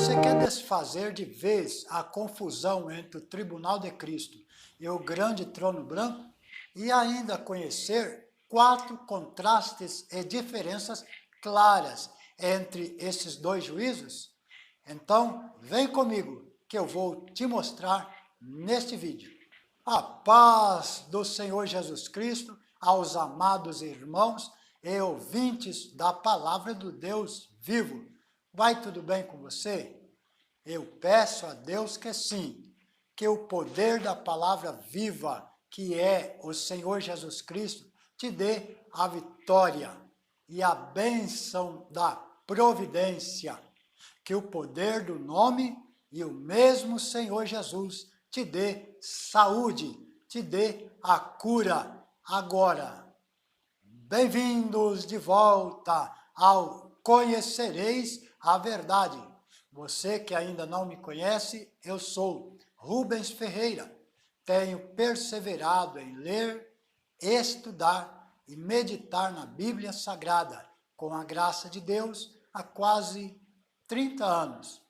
você quer desfazer de vez a confusão entre o tribunal de Cristo e o grande trono branco e ainda conhecer 4 contrastes e diferenças claras entre esses dois juízos? Então, vem comigo que eu vou te mostrar neste vídeo. A paz do Senhor Jesus Cristo aos amados irmãos e ouvintes da palavra do Deus vivo. Vai tudo bem com você? Eu peço a Deus que sim, que o poder da palavra viva, que é o Senhor Jesus Cristo, te dê a vitória e a bênção da providência, que o poder do nome e o mesmo Senhor Jesus te dê saúde, te dê a cura agora. Bem-vindos de volta ao Conhecereis a Verdade. Você que ainda não me conhece, eu sou Rubens Ferreira. Tenho perseverado em ler, estudar e meditar na Bíblia Sagrada, com a graça de Deus, há quase 30 anos.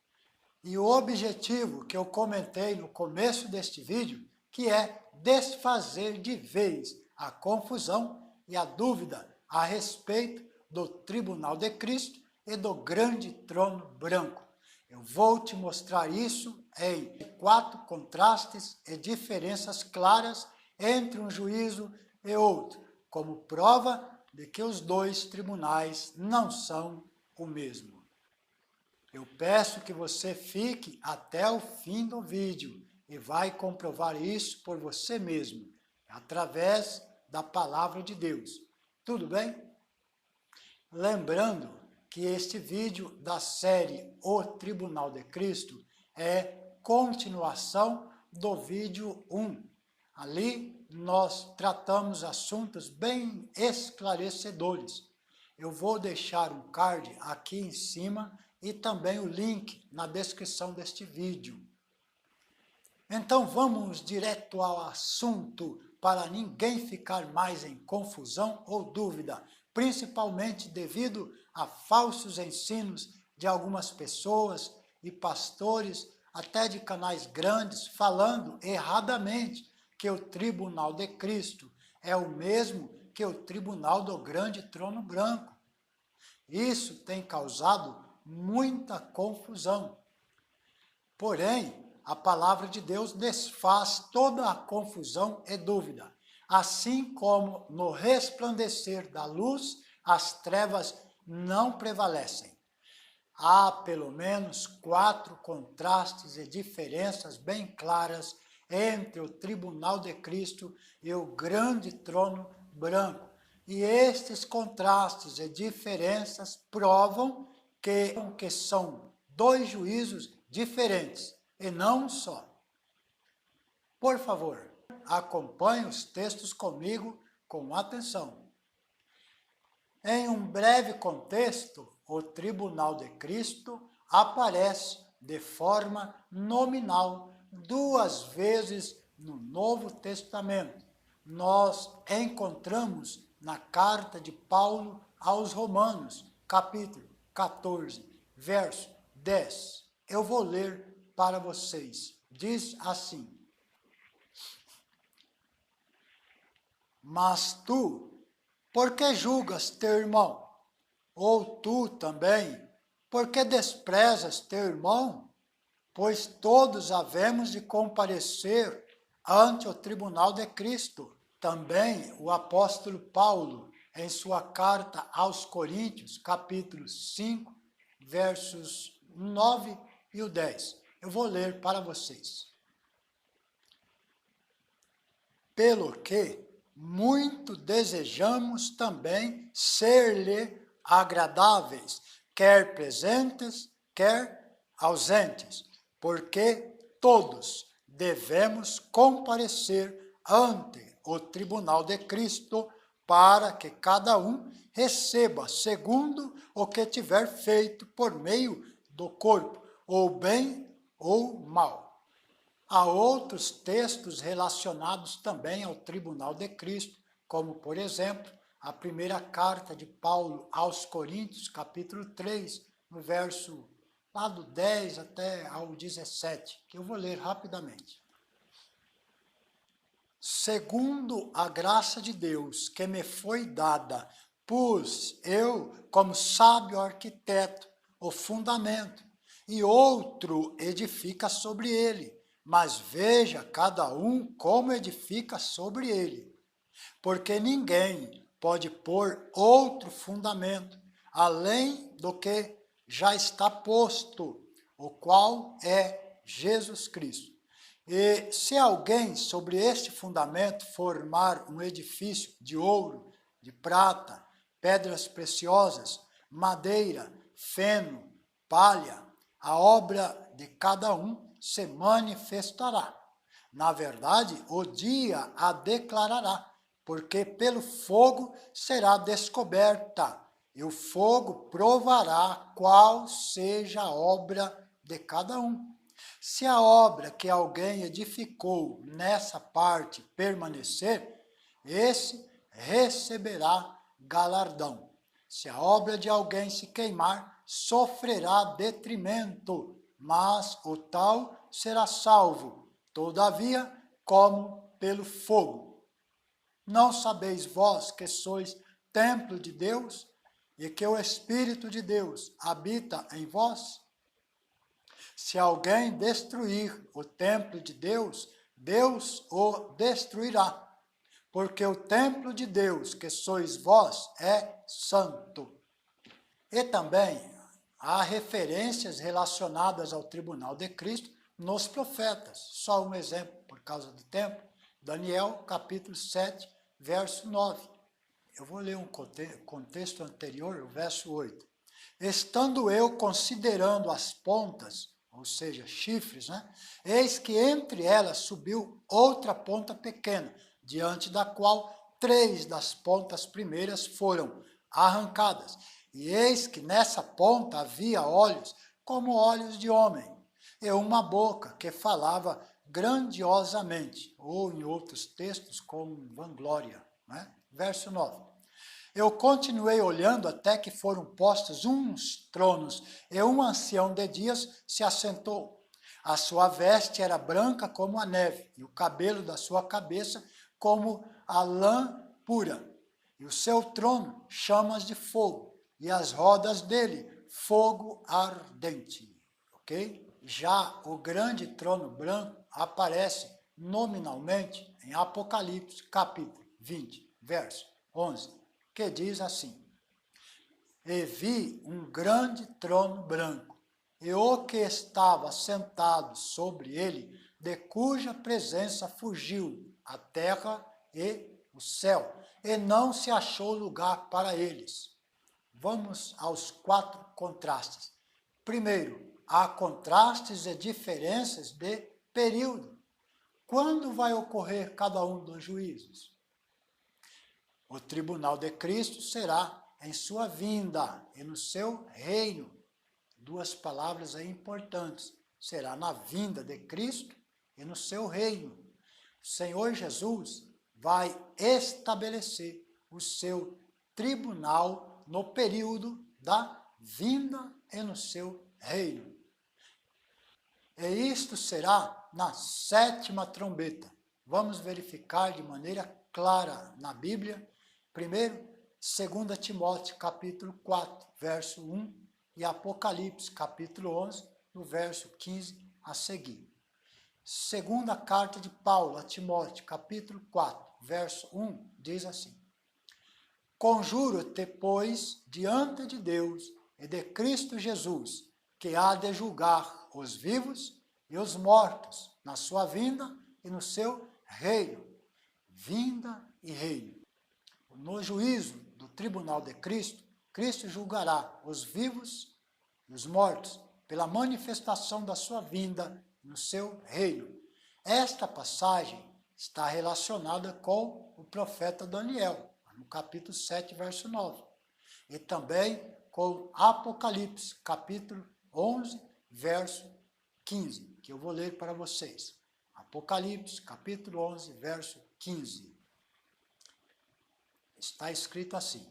E o objetivo que eu comentei no começo deste vídeo, que é desfazer de vez a confusão e a dúvida a respeito do tribunal de Cristo e do grande trono branco. Eu vou te mostrar isso em 4 contrastes e diferenças claras entre um juízo e outro, como prova de que os dois tribunais não são o mesmo. Eu peço que você fique até o fim do vídeo e vai comprovar isso por você mesmo, através da palavra de Deus. Tudo bem? Lembrando que este vídeo da série O Tribunal de Cristo é continuação do vídeo 1. Ali nós tratamos assuntos bem esclarecedores. Eu vou deixar um card aqui em cima e também o link na descrição deste vídeo. Então vamos direto ao assunto, para ninguém ficar mais em confusão ou dúvida, principalmente devido a falsos ensinos de algumas pessoas e pastores, até de canais grandes, falando erradamente que o tribunal de Cristo é o mesmo que o tribunal do grande trono branco. Isso tem causado muita confusão. Porém, a palavra de Deus desfaz toda a confusão e dúvida, assim como no resplandecer da luz, as trevas não prevalecem. Há pelo menos 4 contrastes e diferenças bem claras entre o tribunal de Cristo e o grande trono branco. E estes contrastes e diferenças provam que são 2 juízos diferentes, e não um só. Por favor, acompanhe os textos comigo com atenção. Em um breve contexto, o tribunal de Cristo aparece de forma nominal 2 vezes no Novo Testamento. Nós encontramos na carta de Paulo aos Romanos, capítulo 14, verso 10. Eu vou ler para vocês. Diz assim: Mas tu, por que julgas teu irmão? Ou tu também, por que desprezas teu irmão? Pois todos havemos de comparecer ante o tribunal de Cristo. Também o apóstolo Paulo, em sua carta aos Coríntios, capítulo 5, versos 9 e o 10. Eu vou ler para vocês. Pelo que muito desejamos também ser-lhe agradáveis, quer presentes, quer ausentes, porque todos devemos comparecer ante o tribunal de Cristo, para que cada um receba segundo o que tiver feito por meio do corpo, ou bem ou mal. Há outros textos relacionados também ao tribunal de Cristo, como, por exemplo, a primeira carta de Paulo aos Coríntios, capítulo 3, no verso lá do 10 até ao 17, que eu vou ler rapidamente. Segundo a graça de Deus que me foi dada, pus eu, como sábio arquiteto, o fundamento, e outro edifica sobre ele, mas veja cada um como edifica sobre ele. Porque ninguém pode pôr outro fundamento, além do que já está posto, o qual é Jesus Cristo. E se alguém sobre este fundamento formar um edifício de ouro, de prata, pedras preciosas, madeira, feno, palha, a obra de cada um se manifestará. Na verdade, o dia a declarará, porque pelo fogo será descoberta, e o fogo provará qual seja a obra de cada um. Se a obra que alguém edificou nessa parte permanecer, esse receberá galardão. Se a obra de alguém se queimar, sofrerá detrimento, mas o tal será salvo, todavia, como pelo fogo. Não sabeis vós que sois templo de Deus e que o Espírito de Deus habita em vós? Se alguém destruir o templo de Deus, Deus o destruirá, porque o templo de Deus, que sois vós, é santo. E também há referências relacionadas ao tribunal de Cristo nos profetas. Só um exemplo, por causa do tempo. Daniel, capítulo 7, verso 9. Eu vou ler um contexto anterior, o verso 8. Estando eu considerando as pontas, ou seja, chifres, né? Eis que entre elas subiu outra ponta pequena, diante da qual 3 das pontas primeiras foram arrancadas. E eis que nessa ponta havia olhos como olhos de homem, e uma boca que falava grandiosamente, ou em outros textos com vanglória. Né? Verso 9. Eu continuei olhando até que foram postos uns tronos, e um ancião de dias se assentou. A sua veste era branca como a neve, e o cabelo da sua cabeça como a lã pura. E o seu trono, chamas de fogo, e as rodas dele, fogo ardente. Ok? Já o grande trono branco aparece nominalmente em Apocalipse, capítulo 20, verso 11. Que diz assim: E vi um grande trono branco, e o que estava sentado sobre ele, de cuja presença fugiu a terra e o céu, e não se achou lugar para eles. Vamos aos 4 contrastes. Primeiro, há contrastes e diferenças de período. Quando vai ocorrer cada um dos juízos? O tribunal de Cristo será em sua vinda e no seu reino. 2 palavras aí importantes. Será na vinda de Cristo e no seu reino. O Senhor Jesus vai estabelecer o seu tribunal no período da vinda e no seu reino. E isto será na 7ª trombeta. Vamos verificar de maneira clara na Bíblia. Primeiro, 2 Timóteo, capítulo 4, verso 1, e Apocalipse, capítulo 11, no verso 15 a seguir. Segunda carta de Paulo a Timóteo, capítulo 4, verso 1, diz assim: Conjuro-te, pois, diante de Deus e de Cristo Jesus, que há de julgar os vivos e os mortos, na sua vinda e no seu reino. Vinda e reino. No juízo do tribunal de Cristo, Cristo julgará os vivos e os mortos pela manifestação da sua vinda no seu reino. Esta passagem está relacionada com o profeta Daniel, no capítulo 7, verso 9. E também com Apocalipse, capítulo 11, verso 15, que eu vou ler para vocês. Apocalipse, capítulo 11, verso 15. Está escrito assim: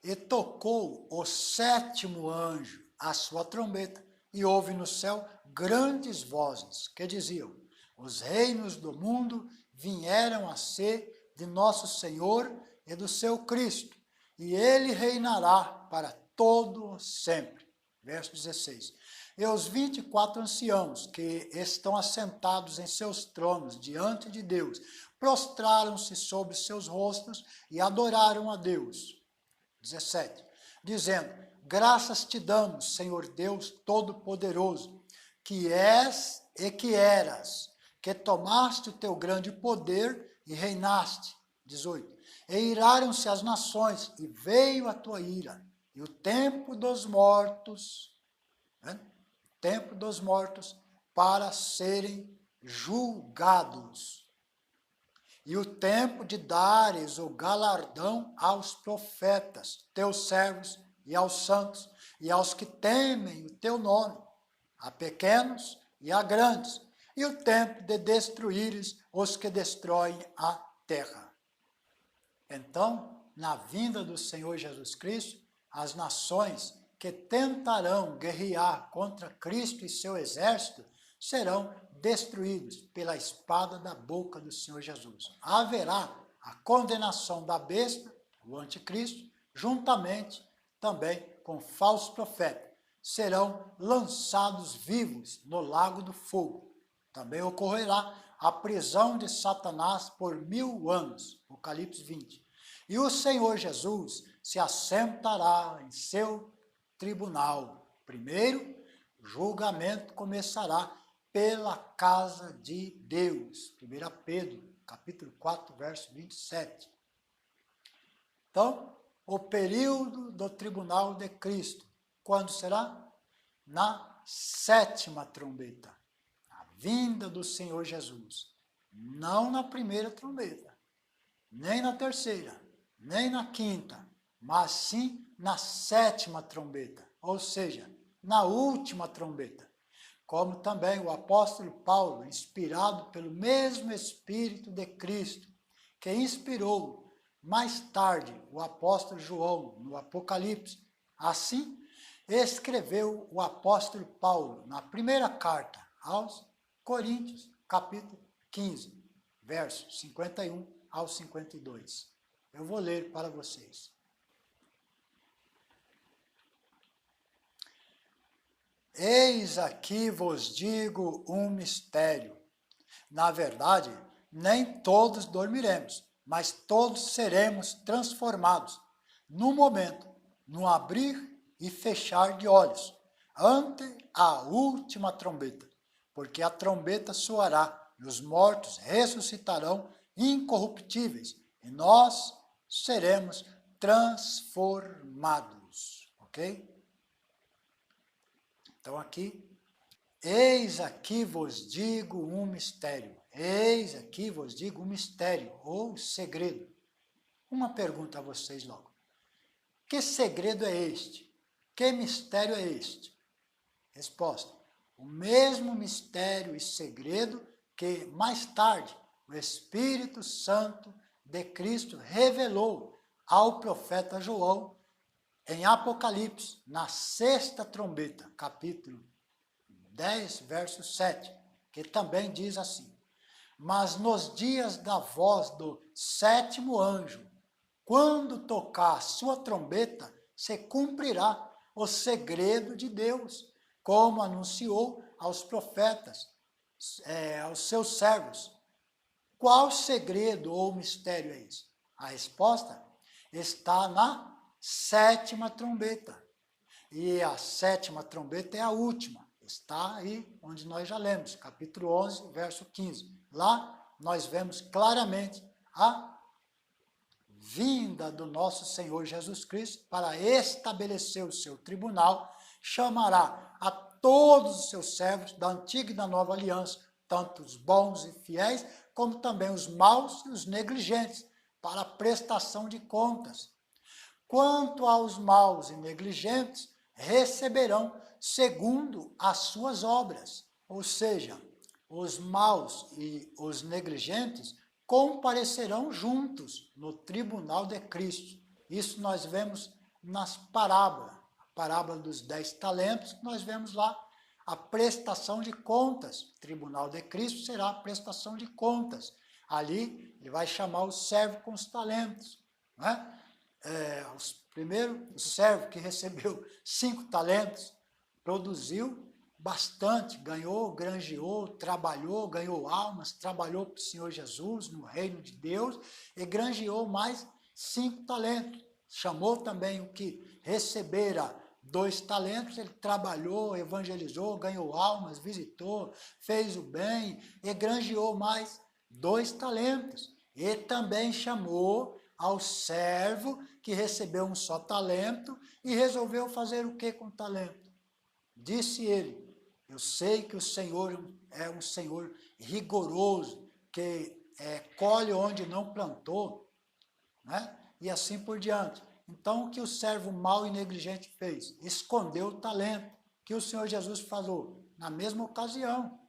E tocou o 7º anjo a sua trombeta, e houve no céu grandes vozes que diziam: os reinos do mundo vieram a ser de nosso Senhor e do seu Cristo, e ele reinará para todo sempre. Verso 16. E os 24 anciãos que estão assentados em seus tronos diante de Deus, prostraram-se sobre seus rostos e adoraram a Deus. 17. Dizendo: graças te damos, Senhor Deus Todo-Poderoso, que és e que eras, que tomaste o teu grande poder e reinaste. 18. E iraram-se as nações, e veio a tua ira, e o tempo dos mortos, tempo dos mortos, para serem julgados. E o tempo de dares o galardão aos profetas, teus servos, e aos santos, e aos que temem o teu nome, a pequenos e a grandes, e o tempo de destruíres os que destroem a terra. Então, na vinda do Senhor Jesus Cristo, as nações que tentarão guerrear contra Cristo e seu exército serão destruídos pela espada da boca do Senhor Jesus. Haverá a condenação da besta, o anticristo, juntamente também com falsos profetas. Serão lançados vivos no lago do fogo. Também ocorrerá a prisão de Satanás por 1000 anos, Apocalipse 20. E o Senhor Jesus se assentará em seu tribunal. Primeiro, o julgamento começará pela casa de Deus. 1 Pedro, capítulo 4, verso 27. Então, o período do tribunal de Cristo, quando será? Na 7ª trombeta, a vinda do Senhor Jesus. Não na primeira trombeta, nem na terceira, nem na 5ª, mas sim na 7ª trombeta, ou seja, na última trombeta. Como também o apóstolo Paulo, inspirado pelo mesmo Espírito de Cristo, que inspirou mais tarde o apóstolo João no Apocalipse, assim escreveu o apóstolo Paulo na primeira carta aos Coríntios, capítulo 15, versos 51 ao 52. Eu vou ler para vocês. Eis aqui vos digo um mistério. Na verdade, nem todos dormiremos, mas todos seremos transformados, no momento, no abrir e fechar de olhos, ante a última trombeta, porque a trombeta soará, e os mortos ressuscitarão incorruptíveis, e nós seremos transformados, ok? Então aqui, eis aqui vos digo um mistério. Eis aqui vos digo um mistério, ou segredo. Uma pergunta a vocês logo. Que segredo é este? Que mistério é este? Resposta. O mesmo mistério e segredo que, mais tarde, o Espírito Santo de Cristo revelou ao profeta João em Apocalipse, na 6ª trombeta, capítulo 10, verso 7, que também diz assim: mas nos dias da voz do 7º anjo, quando tocar a sua trombeta, se cumprirá o segredo de Deus, como anunciou aos profetas, aos seus servos. Qual segredo ou mistério é esse? A resposta está na 7ª trombeta. E a 7ª trombeta é a última. Está aí onde nós já lemos, capítulo 11, verso 15. Lá nós vemos claramente a vinda do nosso Senhor Jesus Cristo para estabelecer o seu tribunal, chamará a todos os seus servos da antiga e da nova aliança, tanto os bons e fiéis, como também os maus e os negligentes, para a prestação de contas. Quanto aos maus e negligentes, receberão segundo as suas obras, ou seja, os maus e os negligentes comparecerão juntos no tribunal de Cristo. Isso nós vemos nas parábolas, parábola dos 10 talentos, nós vemos lá a prestação de contas. O tribunal de Cristo será a prestação de contas. Ali, ele vai chamar o servo com os talentos. Né? O servo que recebeu 5 talentos, produziu bastante, ganhou, granjeou, trabalhou, ganhou almas, trabalhou para o Senhor Jesus no reino de Deus e granjeou mais 5 talentos. Chamou também o que recebera 2 talentos, ele trabalhou, evangelizou, ganhou almas, visitou, fez o bem e granjeou mais 2 talentos. E também chamou ao servo que recebeu um só talento e resolveu fazer o que com o talento? Disse ele: eu sei que o Senhor é um Senhor rigoroso, que colhe onde não plantou, né? E assim por diante. Então, o que o servo mau e negligente fez? Escondeu o talento, que o Senhor Jesus falou, na mesma ocasião.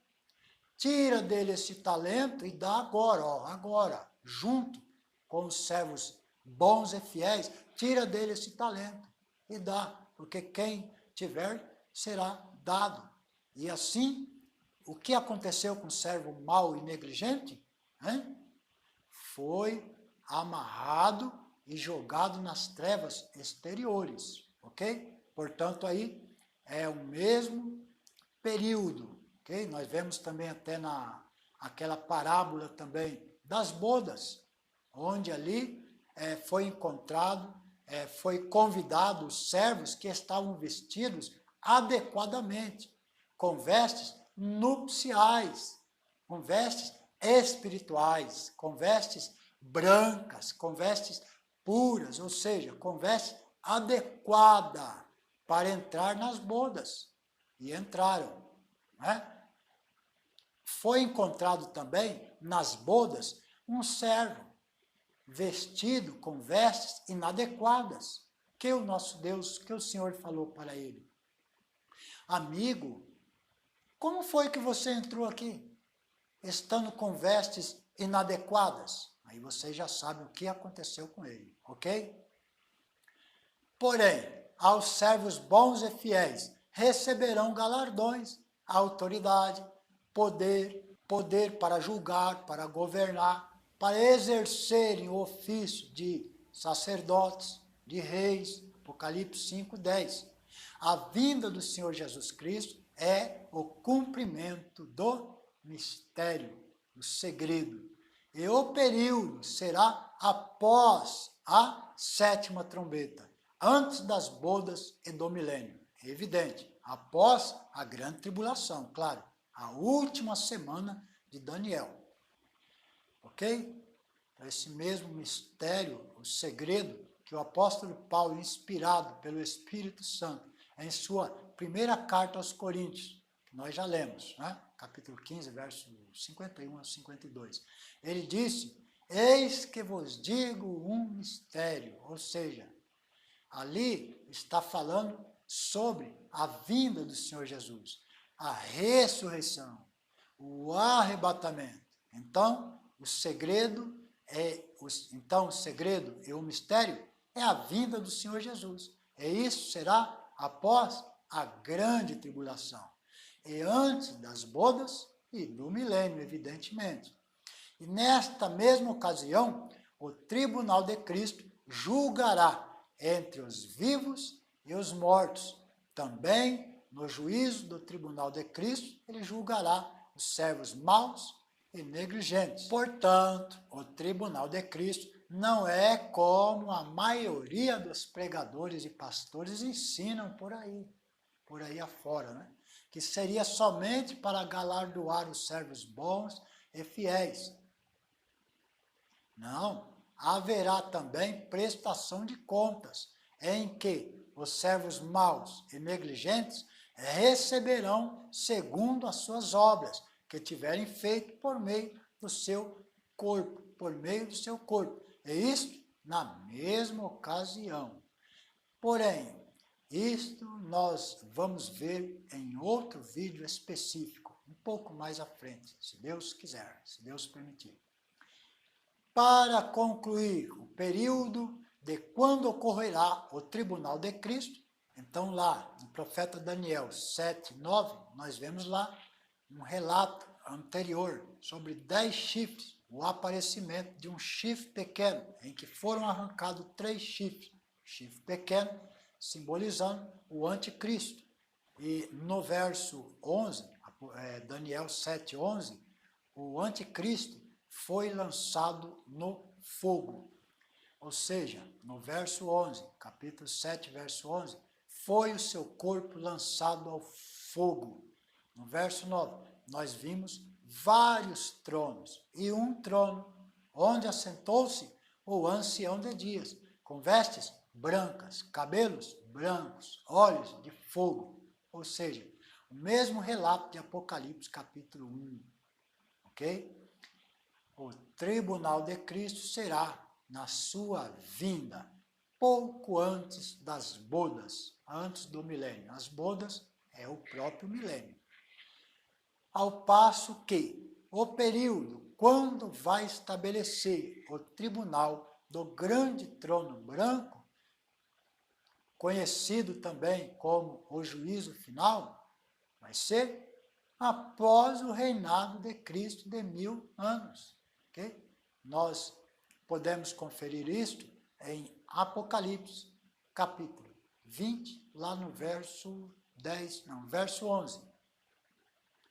Tira dele esse talento e dá agora, agora, junto com os servos bons e fiéis, tira dele esse talento e dá, porque quem tiver será dado. E assim, o que aconteceu com o servo mau e negligente? Foi amarrado e jogado nas trevas exteriores, ok? Portanto, aí é o mesmo período, ok? Nós vemos também até aquela parábola também das bodas, onde ali foi encontrado, foi convidado os servos que estavam vestidos adequadamente, com vestes nupciais, com vestes espirituais, com vestes brancas, com vestes puras, ou seja, com vestes adequada para entrar nas bodas. E entraram. Né? Foi encontrado também nas bodas um servo vestido com vestes inadequadas, que o nosso Deus, que o Senhor falou para ele: amigo, como foi que você entrou aqui, estando com vestes inadequadas? Aí você já sabe o que aconteceu com ele, ok? Porém, aos servos bons e fiéis receberão galardões, autoridade, poder para julgar, para governar, para exercerem o ofício de sacerdotes, de reis. Apocalipse 5:10. A vinda do Senhor Jesus Cristo é o cumprimento do mistério, do segredo. E o período será após a 7ª trombeta, antes das bodas e do milênio. É evidente, após a grande tribulação, claro, a última semana de Daniel. Ok? Então, esse mesmo mistério, o segredo, que o apóstolo Paulo, inspirado pelo Espírito Santo, em sua primeira carta aos Coríntios, que nós já lemos, né? Capítulo 15, verso 51 a 52. Ele disse: eis que vos digo um mistério, ou seja, ali está falando sobre a vinda do Senhor Jesus, a ressurreição, o arrebatamento. Então, o segredo e o mistério é a vinda do Senhor Jesus. E isso será após a grande tribulação, e antes das bodas e do milênio, evidentemente. E nesta mesma ocasião, o tribunal de Cristo julgará entre os vivos e os mortos. Também, no juízo do tribunal de Cristo, ele julgará os servos maus e negligentes. Portanto, o tribunal de Cristo não é como a maioria dos pregadores e pastores ensinam por aí afora, né? Que seria somente para galardoar os servos bons e fiéis. Não, haverá também prestação de contas, em que os servos maus e negligentes receberão segundo as suas obras, que tiverem feito por meio do seu corpo, E isto na mesma ocasião. Porém, isto nós vamos ver em outro vídeo específico, um pouco mais à frente, se Deus quiser, se Deus permitir. Para concluir o período de quando ocorrerá o tribunal de Cristo, Então lá, no profeta Daniel 7, 9, nós vemos lá um relato anterior sobre 10 chifres, o aparecimento de um chifre pequeno, em que foram arrancados 3 chifres. Chifre pequeno, simbolizando o anticristo. E no verso 11, Daniel 7, 11, o anticristo foi lançado no fogo. Ou seja, no verso 11, capítulo 7, verso 11, foi o seu corpo lançado ao fogo. No verso 9, nós vimos vários tronos, e um trono, onde assentou-se o ancião de dias, com vestes brancas, cabelos brancos, olhos de fogo. Ou seja, o mesmo relato de Apocalipse, capítulo 1. Ok? O tribunal de Cristo será na sua vinda, pouco antes das bodas, antes do milênio. As bodas é o próprio milênio. Ao passo que o período quando vai estabelecer o tribunal do grande trono branco, conhecido também como o juízo final, vai ser após o reinado de Cristo de 1000 anos. Okay? Nós podemos conferir isto em Apocalipse, capítulo 20, lá no verso 10, não, verso 11.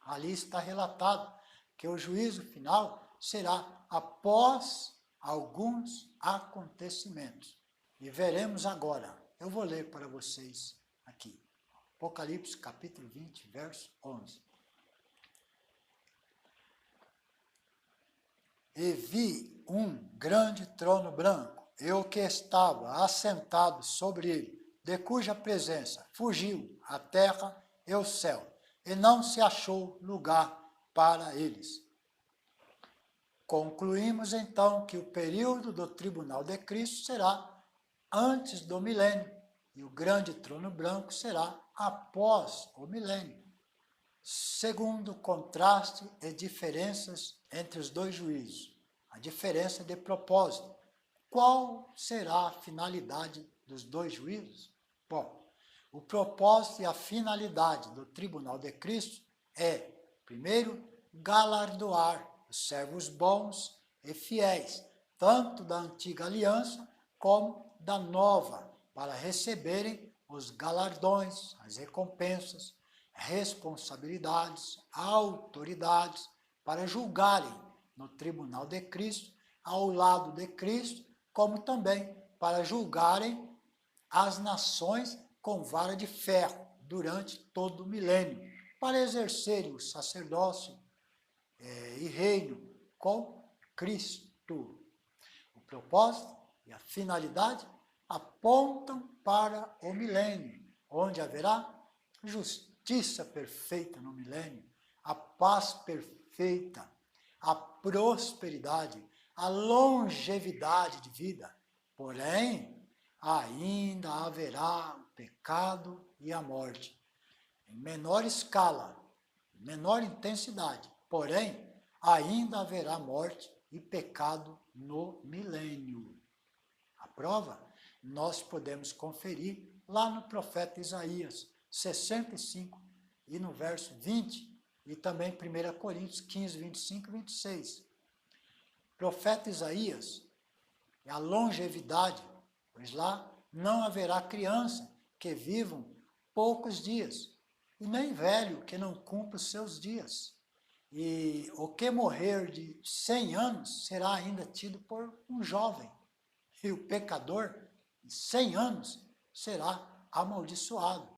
Ali está relatado que o juízo final será após alguns acontecimentos. E veremos agora, eu vou ler para vocês aqui, Apocalipse, capítulo 20, verso 11. E vi um grande trono branco, e o que estava assentado sobre ele, de cuja presença fugiu a terra e o céu, e não se achou lugar para eles. Concluímos então que o período do tribunal de Cristo será antes do milênio, e o grande trono branco será após o milênio. Segundo contraste e diferenças entre os dois juízos, a diferença de propósito. Qual será a finalidade dos dois juízos? Bom, o propósito e a finalidade do tribunal de Cristo é, primeiro, galardoar os servos bons e fiéis, tanto da antiga aliança como da nova, para receberem os galardões, as recompensas, responsabilidades, autoridades, para julgarem no tribunal de Cristo, ao lado de Cristo, como também para julgarem as nações com vara de ferro durante todo o milênio, para exercerem o sacerdócio e reino com Cristo. O propósito e a finalidade apontam para o milênio, onde haverá justiça perfeita no milênio, a paz perfeita, a prosperidade, a longevidade de vida. Porém, ainda haverá o pecado e a morte, em menor escala, menor intensidade. Porém, ainda haverá morte e pecado no milênio. A prova nós podemos conferir lá no profeta Isaías 65 e no verso 20, e também 1 Coríntios 15, 25 e 26. Profeta Isaías é a longevidade, pois lá não haverá criança que vivam poucos dias, e nem velho que não cumpra os seus dias. E o que morrer de 100 anos será ainda tido por um jovem, e o pecador de 100 anos será amaldiçoado.